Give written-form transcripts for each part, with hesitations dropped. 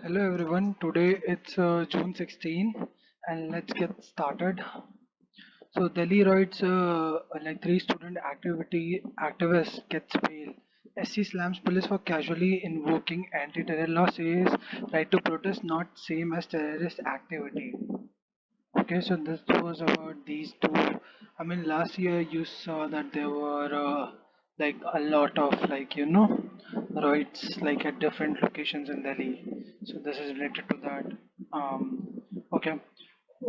Hello everyone, today it's June 16 and let's get started. So Delhi riots, like three student activity activists gets bail. SC slams police for casually invoking anti-terror law, says right to protest not same as terrorist activity. Okay, so this was about these two. I mean, last year you saw that there were like a lot of riots like at different locations in Delhi. So this is related to that. Okay,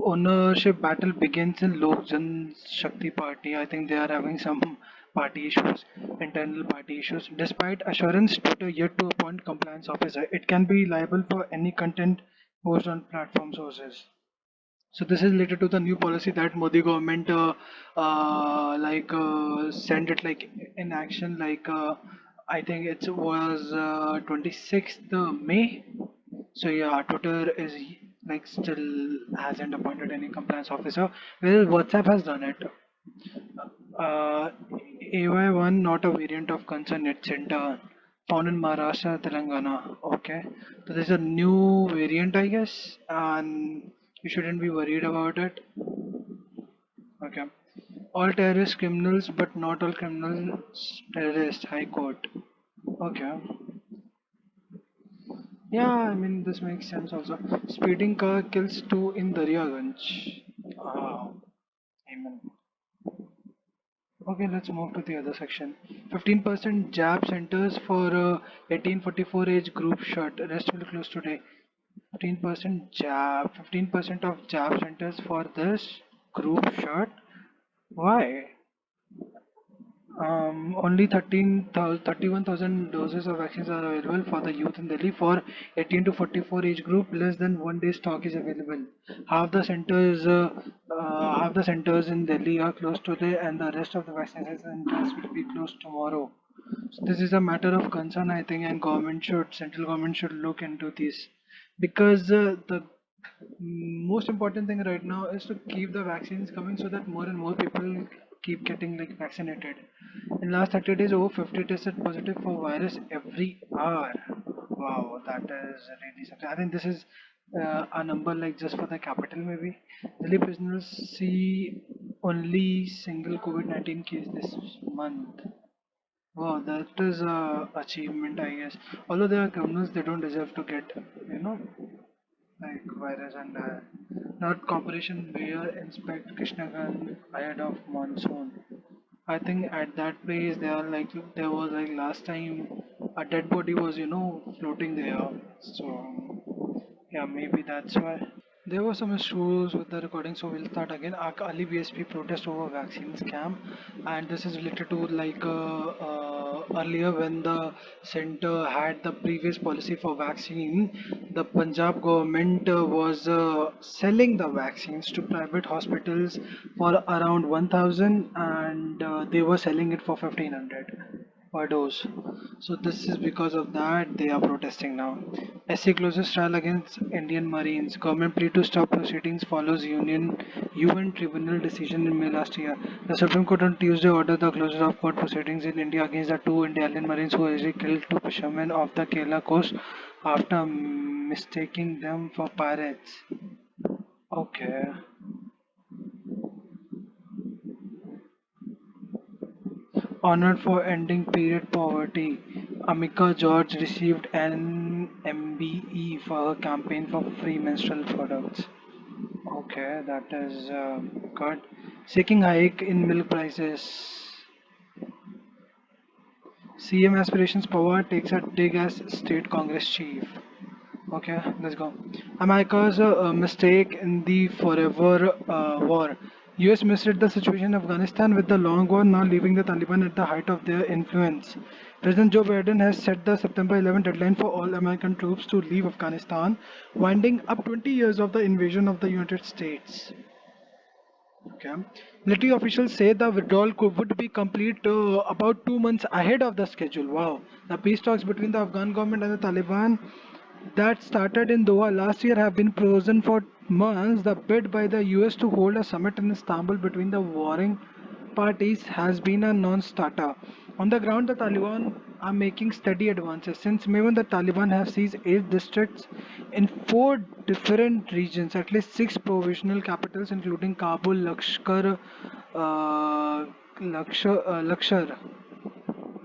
ownership battle begins in Lok Jan Shakti Party. I think they are having some party issues, internal party issues. Despite assurance, Twitter yet to appoint compliance officer. It can be liable for any content posted on platform sources. So this is related to the new policy that Modi government sent it like in action I think it was 26th May. So yeah, Twitter is like still hasn't appointed any compliance officer. Well, WhatsApp has done it. AY1 not a variant of concern net center found in Maharashtra, Telangana. Okay, so there's a new variant, I guess, and you shouldn't be worried about it. Okay, all terrorist criminals, but not all criminals terrorists. High Court. Okay, yeah, I mean this makes sense also. Speeding car kills two in Daryaganj. Ah, amen. Okay, let's move to the other section. 15% jab centers for 1844 age group shut. Rest will close today. 15% jab. 15% of jab centers for this group shut. Why? Only 31,000 doses of vaccines are available for the youth in Delhi for 18 to 44 age group. Less than 1 day stock is available. Half the centers in Delhi are closed today, and the rest of the vaccination centers will be closed tomorrow. So this is a matter of concern, I think, and central government should look into this because the most important thing right now is to keep the vaccines coming so that more and more people keep getting like vaccinated. In last 30 days, over 50 tested positive for virus every hour. Wow, that is really something. I think this is a number like just for the capital maybe. Delhi prisoners see only single COVID-19 case this month. Wow, that is a achievement, I guess. Although they are criminals, they don't deserve to get, you know, like virus and not cooperation where inspect Krishnagan ahead of monsoon. I think at that place they are like there was like last time a dead body was floating there. So yeah, maybe that's why. There were some issues with the recording, so we'll start again. Ali-BSP protest over vaccine scam, and this is related to earlier when the center had the previous policy for vaccine, the Punjab government was selling the vaccines to private hospitals for around 1,000, and they were selling it for 1,500 per dose. So this is because of that they are protesting now. SC closes trial against Indian Marines. Government plea to stop proceedings follows UN tribunal decision in May last year. The Supreme Court on Tuesday ordered the closure of court proceedings in India against the two Indian Marines who allegedly killed two fishermen off the Kerala coast after mistaking them for pirates. Okay. Honored for ending period poverty, Amika George received an MBE for her campaign for free menstrual products. Okay, that is good. Seeking hike in milk prices. CM aspirations power takes a dig as state Congress chief. Okay, let's go. America's mistake in the forever war. US misread the situation in Afghanistan with the long war now leaving the Taliban at the height of their influence. President Joe Biden has set the September 11 deadline for all American troops to leave Afghanistan, winding up 20 years of the invasion of the United States. Okay. Military officials say the withdrawal would be complete about 2 months ahead of the schedule. Wow. The peace talks between the Afghan government and the Taliban that started in Doha last year have been frozen for months. The bid by the US to hold a summit in Istanbul between the warring parties has been a non starter. On the ground, the Taliban are making steady advances. Since May 1, the Taliban have seized 8 districts in 4 different regions, at least 6 provisional capitals, including Kabul, Lakshar,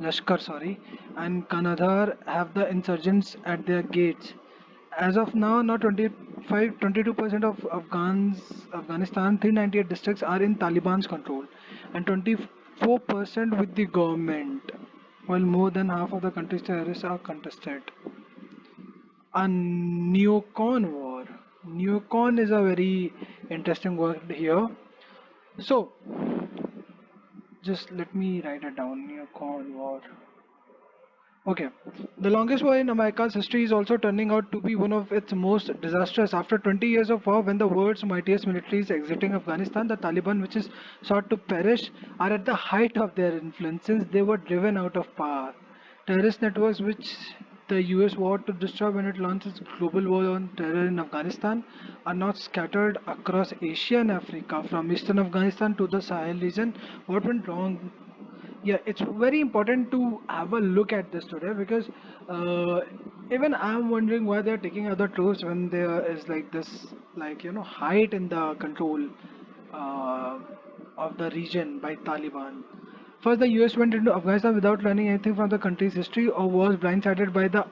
Lashkar, and Kandahar, have the insurgents at their gates. As of now, 22% of Afghanistan 398 districts are in Taliban's control, and 24% with the government, while more than half of the country's territories are contested. A neocon war. Neocon is a very interesting word here. So, just let me write it down. Neocon war. Okay. The longest war in America's history is also turning out to be one of its most disastrous. After 20 years of war, when the world's mightiest military is exiting Afghanistan, the Taliban, which is sought to perish, are at the height of their influence since they were driven out of power. Terrorist networks, which the US vowed to destroy when it launched its global war on terror in Afghanistan, are now scattered across Asia and Africa, from eastern Afghanistan to the Sahel region. What went wrong? Yeah, it's very important to have a look at this today because uh, even I'm wondering why they're taking other troops when there is like this, like height in the control uh, of the region by Taliban. First, the US went into Afghanistan without learning anything from the country's history or was blindsided by the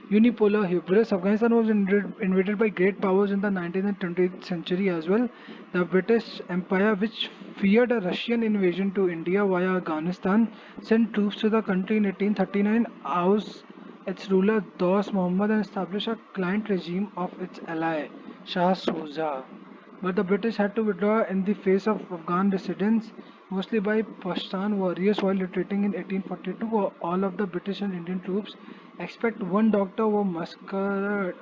unipolar hubris. Afghanistan was invaded by great powers in the 19th and 20th century as well. The British Empire, which feared a Russian invasion to India via Afghanistan, sent troops to the country in 1839, ousted its ruler Dost Muhammad and established a client regime of its ally Shah Suja. But the British had to withdraw in the face of Afghan resistance, mostly by Pashtun warriors while retreating in 1842. All of the British and Indian troops, except one doctor, were massacred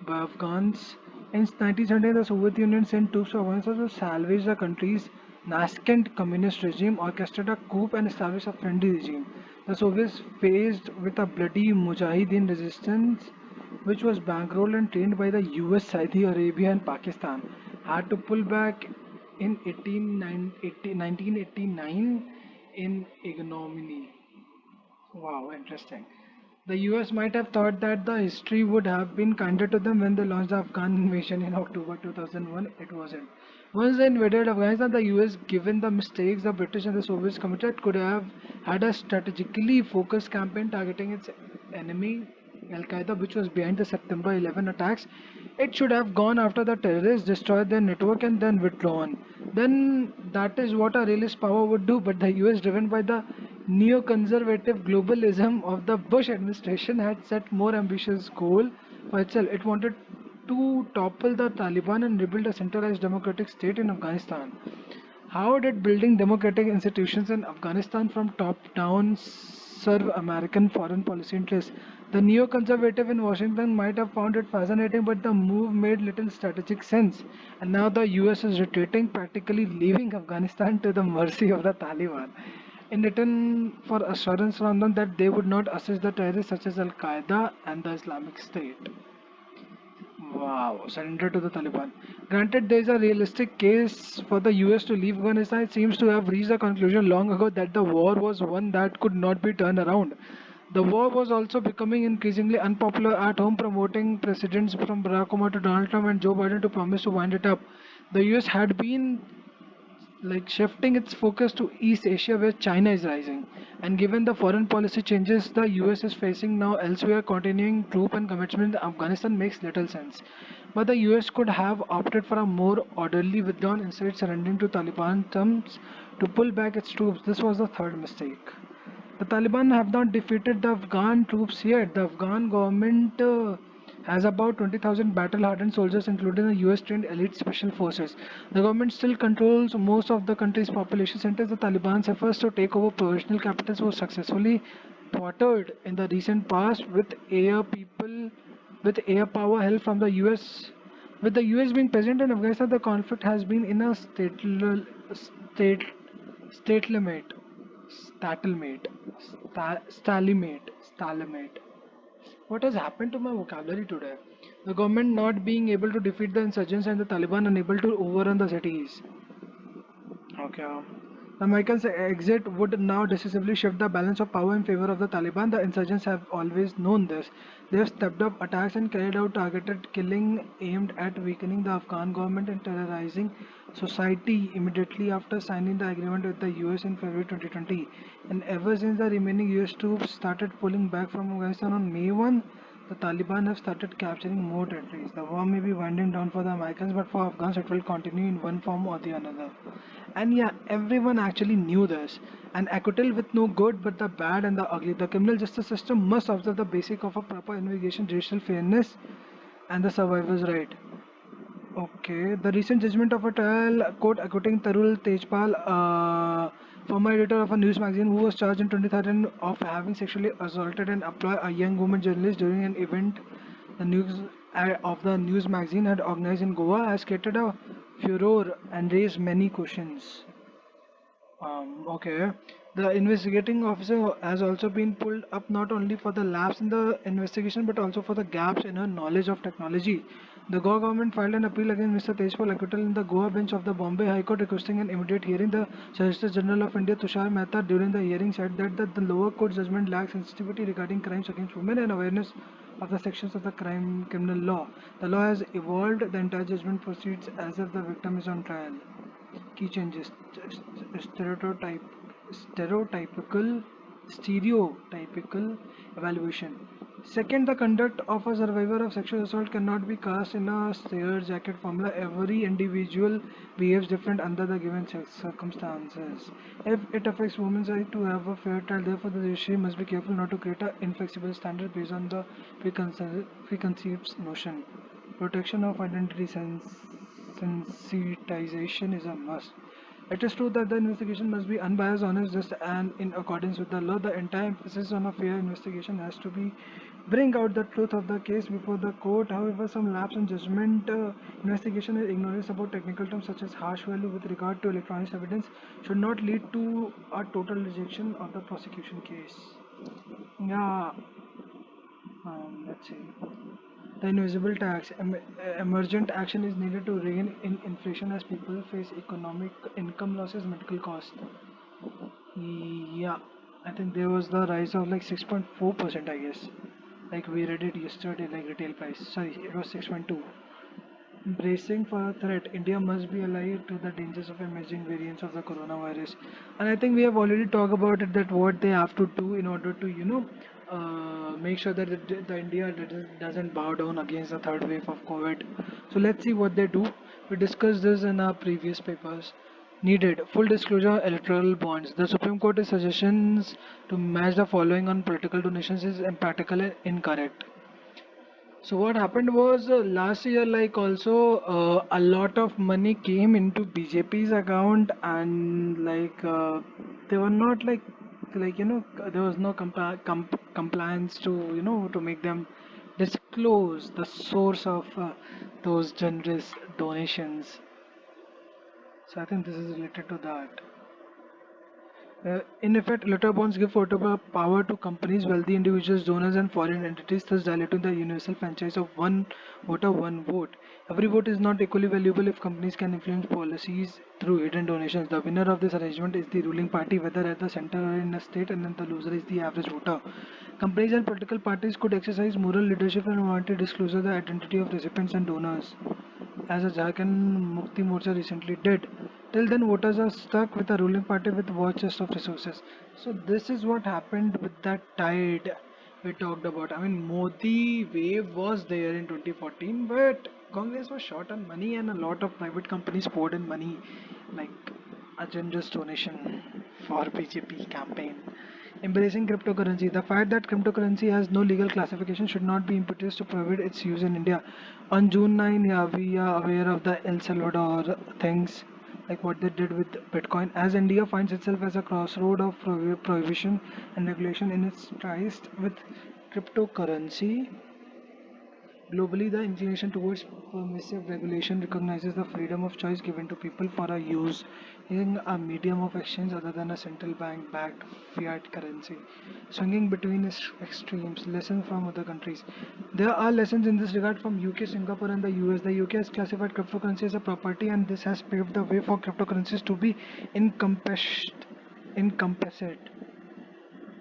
by Afghans. In 1970, the Soviet Union sent troops to Afghanistan to salvage the country's nascent communist regime, orchestrated a coup, and established a friendly regime. The Soviets, faced with a bloody Mujahideen resistance, which was bankrolled and trained by the US, Saudi Arabia, and Pakistan, had to pull back in 1989 in ignominy. Wow, interesting. The US might have thought that the history would have been kinder to them when they launched the Afghan invasion in October 2001. It wasn't. Once they invaded Afghanistan, the US, given the mistakes the British and the Soviets committed, could have had a strategically focused campaign targeting its enemy, Al Qaeda, which was behind the September 11 attacks. It should have gone after the terrorists, destroyed their network, and then withdrawn. Then that is what a realist power would do. But the US, driven by the neoconservative globalism of the Bush administration, had set more ambitious goal for itself. It wanted to topple the Taliban and rebuild a centralized democratic state in Afghanistan. How did building democratic institutions in Afghanistan from top down serve American foreign policy interests? The neoconservative in Washington might have found it fascinating, but the move made little strategic sense. And now the US is retreating, practically leaving Afghanistan to the mercy of the Taliban. In return for assurance from them that they would not assist the terrorists such as Al Qaeda and the Islamic State. Wow, surrender to the Taliban. Granted, there is a realistic case for the US to leave Afghanistan. It seems to have reached a conclusion long ago that the war was one that could not be turned around. The war was also becoming increasingly unpopular at home, promoting presidents from Barack Obama to Donald Trump and Joe Biden to promise to wind it up. The US had been shifting its focus to East Asia where China is rising. And given the foreign policy changes the US is facing now elsewhere, continuing troop and commitment in Afghanistan makes little sense. But the US could have opted for a more orderly withdrawal instead surrendering to Taliban terms to pull back its troops. This was the third mistake. The Taliban have not defeated the Afghan troops yet. The Afghan government has about 20,000 battle hardened soldiers, including the US trained elite special forces. The government still controls most of the country's population centers. The Taliban's efforts to take over provisional capitals were successfully thwarted in the recent past with air power help from the US. With the US being present in Afghanistan, the conflict has been in a state stalemate, stalemate. What has happened to my vocabulary today? The government not being able to defeat the insurgents and the Taliban unable to overrun the cities. Okay. The Americans' exit would now decisively shift the balance of power in favor of the Taliban. The insurgents have always known this. They have stepped up attacks and carried out targeted killing aimed at weakening the Afghan government and terrorizing society immediately after signing the agreement with the US in February 2020. And ever since the remaining US troops started pulling back from Afghanistan on May 1, the Taliban have started capturing more territories. The war may be winding down for the Americans, but for Afghans it will continue in one form or the another. And yeah, everyone actually knew this. An acquittal with no good but the bad and the ugly. The criminal justice system must observe the basic of a proper investigation, judicial fairness, and the survivor's right. Okay, the recent judgment of a trial court acquitting Tarul Tejpal, former editor of a news magazine who was charged in 2013 of having sexually assaulted and employed a young woman journalist during an event the news of the news magazine had organized in Goa, has created a furor and raised many questions. Okay. The investigating officer has also been pulled up not only for the lapse in the investigation but also for the gaps in her knowledge of technology. The Goa government filed an appeal against Mr. Tejpal acquittal in the Goa bench of the Bombay High Court requesting an immediate hearing. The Solicitor General of India Tushar Mehta during the hearing said that the lower court judgment lacks sensitivity regarding crimes against women and awareness of the sections of the criminal law. The law has evolved, the entire judgment proceeds as if the victim is on trial. Key changes: stereotype stereotypical evaluation. Second, the conduct of a survivor of sexual assault cannot be cast in a straitjacket formula. Every individual behaves different under the given circumstances. If it affects women's right to have a fair trial, therefore the judiciary must be careful not to create an inflexible standard based on the preconceived notion. Protection of identity sensitization is a must. It is true that the investigation must be unbiased, honest, just, and in accordance with the law. The entire emphasis on a fair investigation has to be bring out the truth of the case before the court. However, some lapse in judgment investigation and ignorance about technical terms such as harsh value with regard to electronic evidence should not lead to a total rejection of the prosecution case. Yeah, let's see. The invisible tax. Emergent action is needed to rein in inflation as people face economic income losses, medical costs. Yeah, I think there was the rise of like 6.4%, I guess. Like we read it yesterday, like retail price. Sorry, it was 6.2. Bracing for a threat, India must be alive to the dangers of emerging variants of the coronavirus. And I think we have already talked about it that what they have to do in order to, make sure that the India doesn't bow down against the third wave of COVID. So let's see what they do. We discussed this in our previous papers. Needed full disclosure electoral bonds. The Supreme Court is suggestions to match the following on political donations is impractical and incorrect. So what happened was last year, like also a lot of money came into BJP's account, and they were not there was no compliance to to make them disclose the source of those generous donations. So I think this is related to that. In effect, electoral bonds give portable power to companies, wealthy individuals, donors, and foreign entities, thus diluting the universal franchise of one voter, one vote. Every vote is not equally valuable if companies can influence policies through hidden donations. The winner of this arrangement is the ruling party, whether at the center or in a state, and then the loser is the average voter. Companies and political parties could exercise moral leadership and warranted disclosure the identity of recipients and donors as a Jharkhand Mukti Morcha recently did. Till then, voters are stuck with a ruling party with war chest of resources. So this is what happened with that tide we talked about. I mean, Modi wave was there in 2014, but Congress was short on money, and a lot of private companies poured in money, like a generous donation for BJP campaign. Embracing cryptocurrency. The fact that cryptocurrency has no legal classification should not be impetus to prohibit its use in India. On June 9, yeah, we are aware of the El Salvador things, like what they did with Bitcoin. As India finds itself as a crossroad of prohibition and regulation in its strife with cryptocurrency, Globally, the inclination towards permissive regulation recognizes the freedom of choice given to people for a use in a medium of exchange other than a central bank backed fiat currency. Swinging between extremes, lessons from other countries. There are lessons in this regard from UK, Singapore, and the US. The UK has classified cryptocurrency as a property, and this has paved the way for cryptocurrencies to be encompassed, encompassed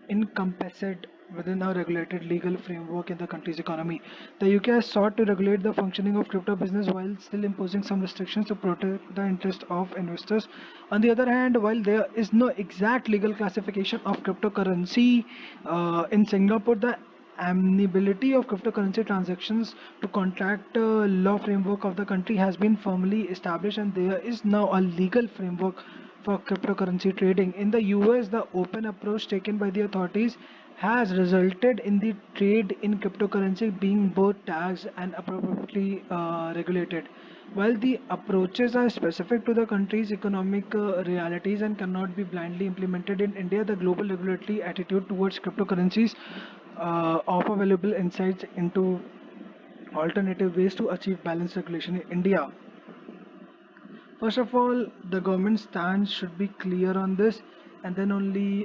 encompassed within a regulated legal framework in the country's economy. The UK has sought to regulate the functioning of crypto business while still imposing some restrictions to protect the interest of investors. On the other hand, while there is no exact legal classification of cryptocurrency in Singapore, the amenability of cryptocurrency transactions to contract law framework of the country has been firmly established, and there is now a legal framework for cryptocurrency trading. In the US, the open approach taken by the authorities has resulted in the trade in cryptocurrency being both taxed and appropriately regulated. While the approaches are specific to the country's economic realities and cannot be blindly implemented in India, the global regulatory attitude towards cryptocurrencies offer valuable insights into alternative ways to achieve balanced regulation in India. First of all, the government stance should be clear on this, and then only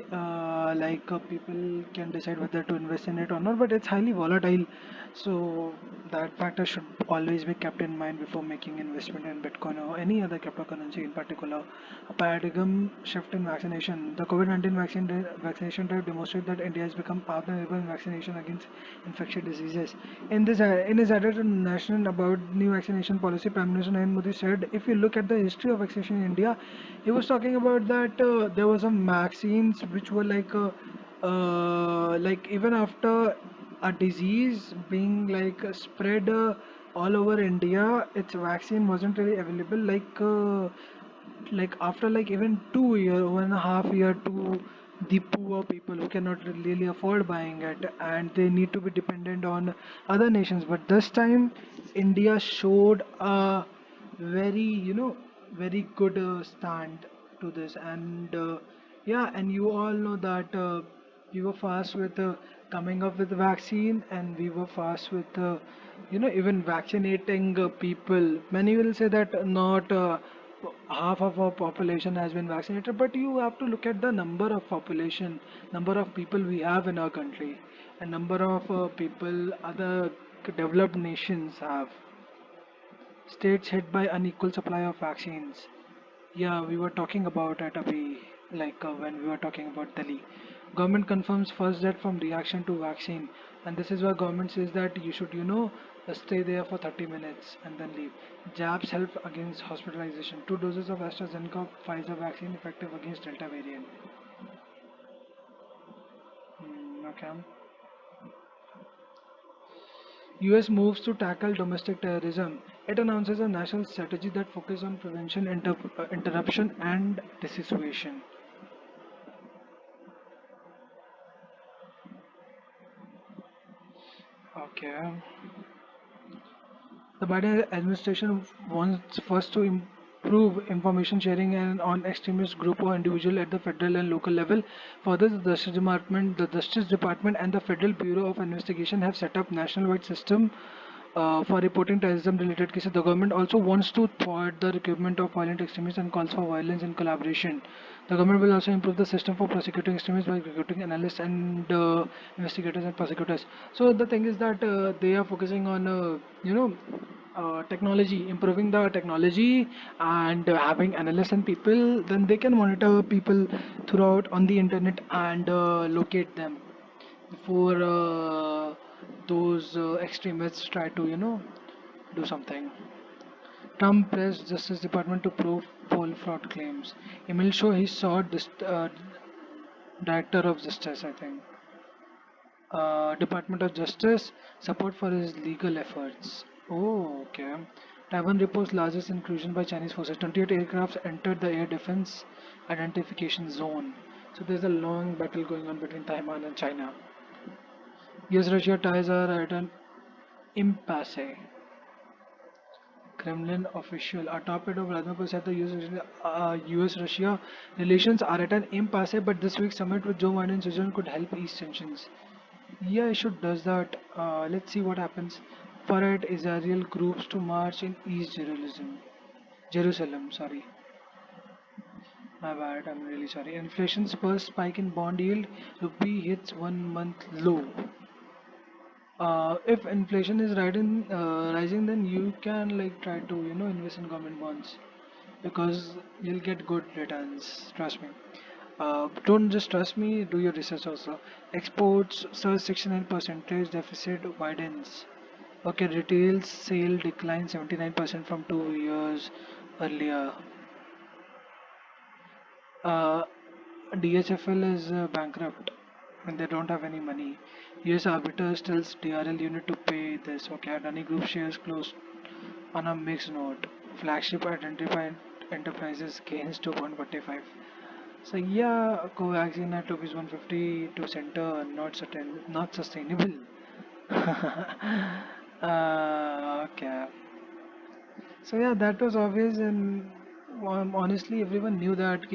people can decide whether to invest in it or not. But it's highly volatile, so that factor should always be kept in mind before making investment in Bitcoin or any other cryptocurrency in particular. A paradigm shift in vaccination. The COVID-19 vaccination drive demonstrated that India has become partner in vaccination against infectious diseases. In his address to National about new vaccination policy, Prime Minister Narendra Modi said, if you look at the history of vaccination in India, he was talking about that there were some vaccines which were like even after a disease being spread all over India, its vaccine wasn't really available. Like after like even 2 year, 1.5 year to the poor people who cannot really afford buying it, and they need to be dependent on other nations. But this time, India showed a very very good stand to this, and yeah, and you all know that we were fast with coming up with the vaccine, and we were fast with even vaccinating people. Many will say that not half of our population has been vaccinated, but you have to look at the number of population, number of people we have in our country, and number of people other developed nations have. States hit by unequal supply of vaccines. Yeah, we were talking about it abhi, when we were talking about Delhi. Government confirms first death from reaction to vaccine, and this is why government says that you should, stay there for 30 minutes and then leave. Jabs help against hospitalization. 2 doses of AstraZeneca Pfizer vaccine effective against Delta variant. Okay. US moves to tackle domestic terrorism. It announces a national strategy that focuses on prevention, interruption, and dissuasion. Okay. The Biden administration wants first to improve information sharing and on extremist group or individual at the federal and local level. Further, the Justice Department, and the Federal Bureau of Investigation have set up nationwide system for reporting terrorism-related cases. The government also wants to thwart the recruitment of violent extremists and calls for violence in collaboration. The government will also improve the system for prosecuting extremists by recruiting analysts and investigators and prosecutors. So the thing is that they are focusing on, technology, improving the technology, and having analysts and people. Then they can monitor people throughout on the internet and locate them before those extremists try to, do something. Trump pressed Justice Department to probe poll fraud claims. Emil Show he sought this Director of Justice, I think, Department of Justice support for his legal efforts. Oh, okay. Taiwan reports largest incursion by Chinese forces. 28 aircrafts entered the air defense identification zone. So there's a long battle going on between Taiwan and China. US-Russia ties are at an impasse. Kremlin official. A top aide of Vladimir said the US-Russia relations are at an impasse, but this week's summit with Joe Biden and Switzerland could help ease tensions. Yeah, it should does that. Let's see what happens. separate Israel groups to march in East Jerusalem. Jerusalem, sorry. My bad, I'm really sorry. Inflation's first spike in bond yield, rupee hits 1 month low. If inflation is rising, then you can like try to invest in government bonds because you'll get good returns. Trust me. Don't just trust me. Do your research also. Exports surge 69%. Deficit widens. Okay, retail sale declined 79% from 2 years earlier. Uh, DHFL is bankrupt and they don't have any money. US arbiters tells DRL unit to pay this. Okay, Adani Group shares closed on a mixed note. Flagship identified enterprises gains 2.45. So yeah, Covaxin at rupees 150 to center, not sustainable. Okay. So yeah, that was obvious, and honestly, everyone knew that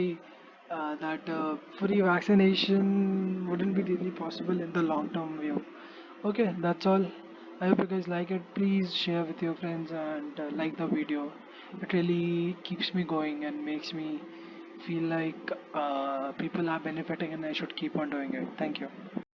free vaccination wouldn't be really possible in the long-term view. Okay, that's all. I hope you guys like it. Please share with your friends and like the video. It really keeps me going and makes me feel like people are benefiting, and I should keep on doing it. Thank you.